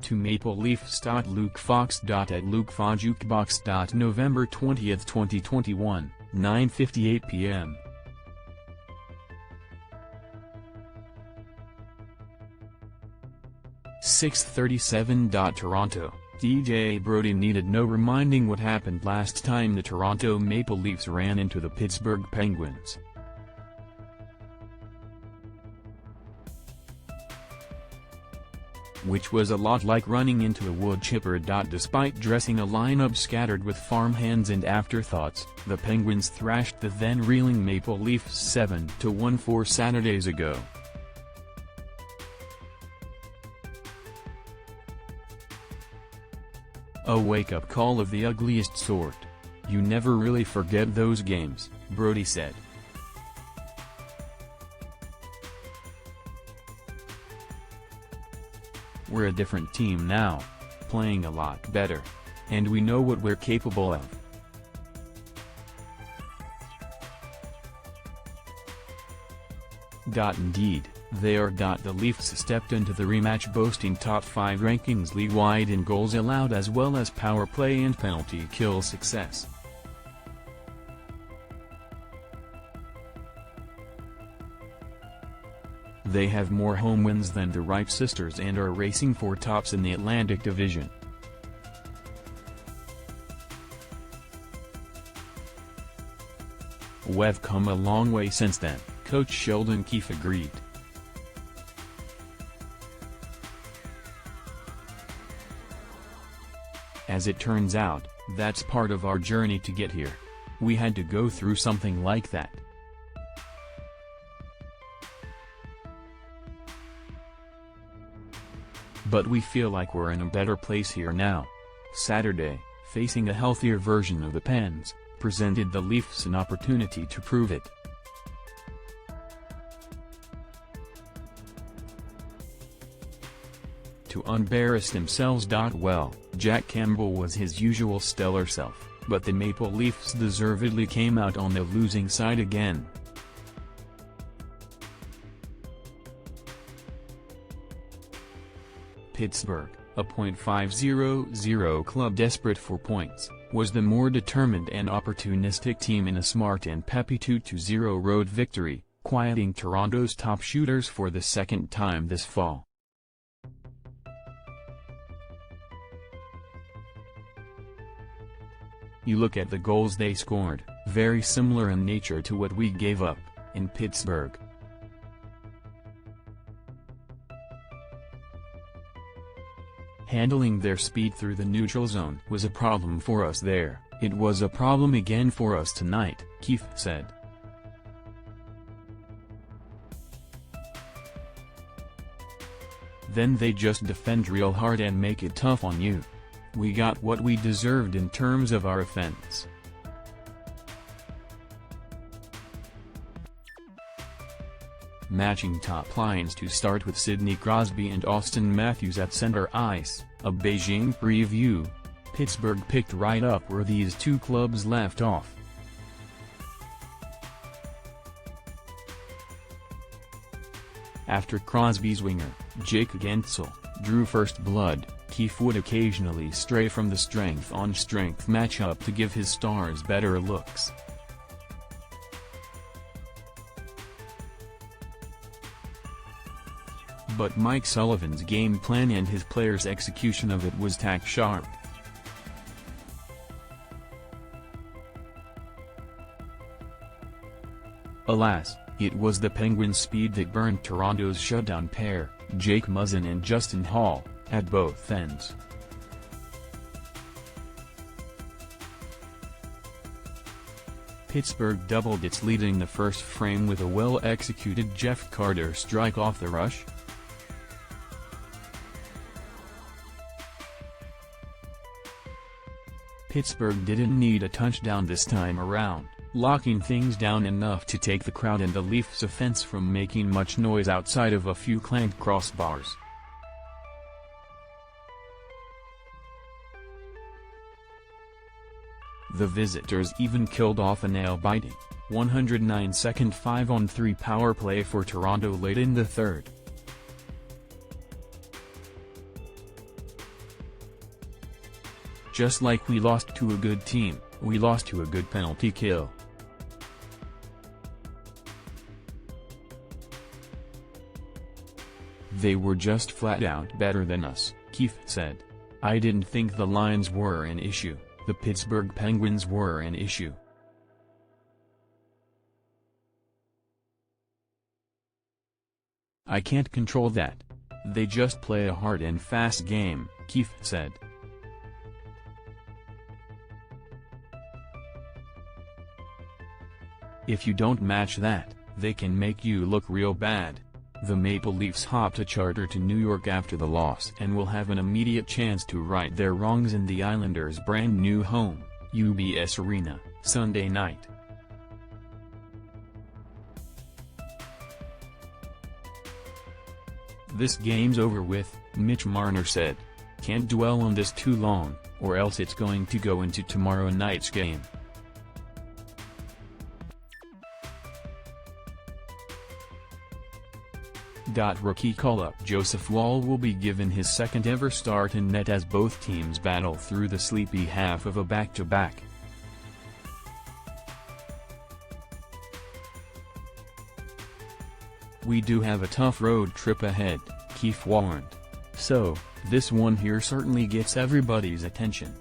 to Maple Leafs. LukeFox@LukeFoxJukebox. November 20, 2021, 9:58 p.m. (6:37) Toronto, DJ Brodie needed no reminding what happened last time the Toronto Maple Leafs ran into the Pittsburgh Penguins. Which was a lot like running into a wood chipper. Despite dressing a lineup scattered with farmhands and afterthoughts, the Penguins thrashed the then-reeling Maple Leafs 7-1 4 Saturdays ago. A wake-up call of the ugliest sort. You never really forget those games, Brodie said. We're a different team now. Playing a lot better. And we know what we're capable of. Indeed, they are. The Leafs stepped into the rematch boasting top 5 rankings league-wide in goals allowed as well as power play and penalty kill success. They have more home wins than the Wright sisters and are racing for tops in the Atlantic Division. We've come a long way since then, coach Sheldon Keefe agreed. As it turns out, that's part of our journey to get here. We had to go through something like that. But we feel like we're in a better place here now. Saturday, facing a healthier version of the Pens, presented the Leafs an opportunity to prove it. To embarrass themselves. Well, Jack Campbell was his usual stellar self, but the Maple Leafs deservedly came out on the losing side again. Pittsburgh, a .500 club desperate for points, was the more determined and opportunistic team in a smart and peppy 2-0 road victory, quieting Toronto's top shooters for the second time this fall. You look at the goals they scored, very similar in nature to what we gave up in Pittsburgh. Handling their speed through the neutral zone was a problem for us there. It was a problem again for us tonight, Keefe said. Then they just defend real hard and make it tough on you. We got what we deserved in terms of our offense. Matching top lines to start with Sidney Crosby and Auston Matthews at center ice, a Beijing preview. Pittsburgh picked right up where these two clubs left off. After Crosby's winger, Jake Gensel, drew first blood, Keefe would occasionally stray from the strength-on-strength matchup to give his stars better looks. But Mike Sullivan's game plan and his players' execution of it was tack-sharp. Alas, it was the Penguins' speed that burned Toronto's shutdown pair, Jake Muzzin and Justin Hall, at both ends. Pittsburgh doubled its lead in the first frame with a well-executed Jeff Carter strike off the rush. Pittsburgh didn't need a touchdown this time around, locking things down enough to take the crowd and the Leafs' offense from making much noise outside of a few clanked crossbars. The visitors even killed off a nail-biting, 109-second 5-on-3 power play for Toronto late in the third. Just like we lost to a good team, we lost to a good penalty kill. They were just flat out better than us, Keefe said. I didn't think the Lions were an issue, the Pittsburgh Penguins were an issue. I can't control that. They just play a hard and fast game, Keefe said. If you don't match that, they can make you look real bad. The Maple Leafs hopped a charter to New York after the loss and will have an immediate chance to right their wrongs in the Islanders' brand new home, UBS Arena, Sunday night. This game's over with, Mitch Marner said. Can't dwell on this too long, or else it's going to go into tomorrow night's game. Rookie call-up Joseph Woll will be given his second-ever start in net as both teams battle through the sleepy half of a back-to-back. We do have a tough road trip ahead, Keefe warned. So, this one here certainly gets everybody's attention.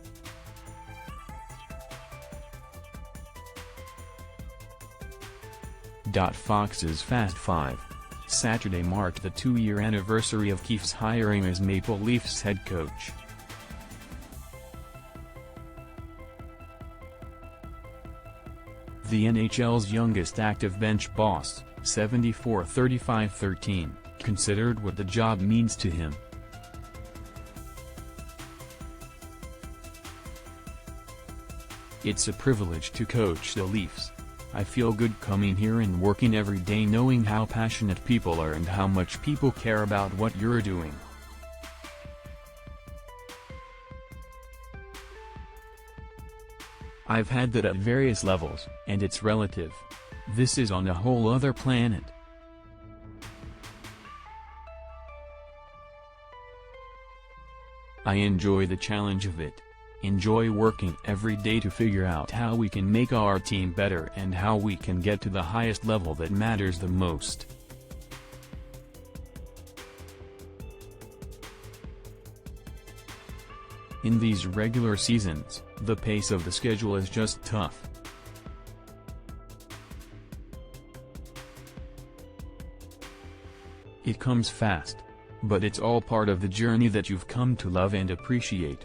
Fox's Fast Five. Saturday marked the 2-year anniversary of Keefe's hiring as Maple Leafs head coach. The NHL's youngest active bench boss, 74-35-13, considered what the job means to him. It's a privilege to coach the Leafs. I feel good coming here and working every day knowing how passionate people are and how much people care about what you're doing. I've had that at various levels, and it's relative. This is on a whole other planet. I enjoy the challenge of it. Enjoy working every day to figure out how we can make our team better and how we can get to the highest level that matters the most. In these regular seasons, the pace of the schedule is just tough. It comes fast. But it's all part of the journey that you've come to love and appreciate.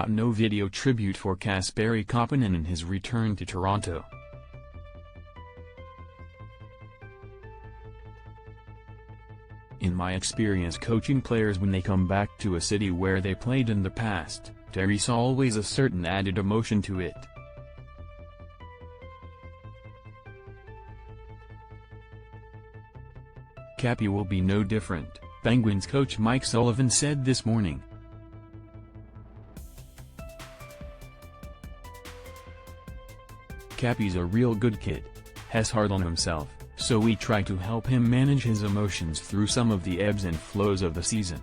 No video tribute for Kasperi Kapanen in his return to Toronto. In my experience coaching players when they come back to a city where they played in the past, there's always a certain added emotion to it. Cappy will be no different, Penguins coach Mike Sullivan said this morning. Cappy's a real good kid. Has hard on himself, so we try to help him manage his emotions through some of the ebbs and flows of the season.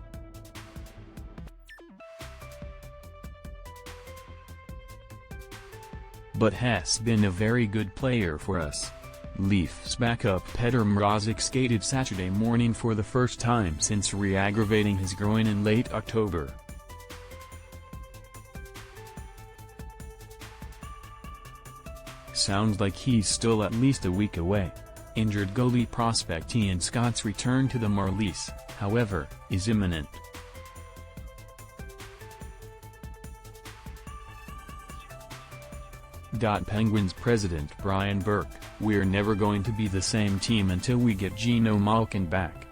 But has been a very good player for us. Leafs backup Petr Mrazek skated Saturday morning for the first time since re-aggravating his groin in late October. Sounds like he's still at least a week away. Injured goalie prospect Ian Scott's return to the Marlies, however, is imminent. Penguins president Brian Burke: "We're never going to be the same team until we get Geno Malkin back."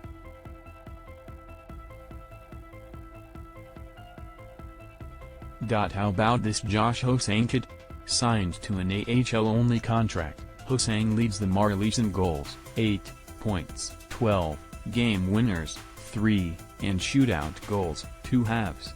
How about this Josh Hosang kid? Signed to an AHL-only contract, Hosang leads the Marlies in goals, 8 points, 12 game winners, 3, and shootout goals, 2 halves.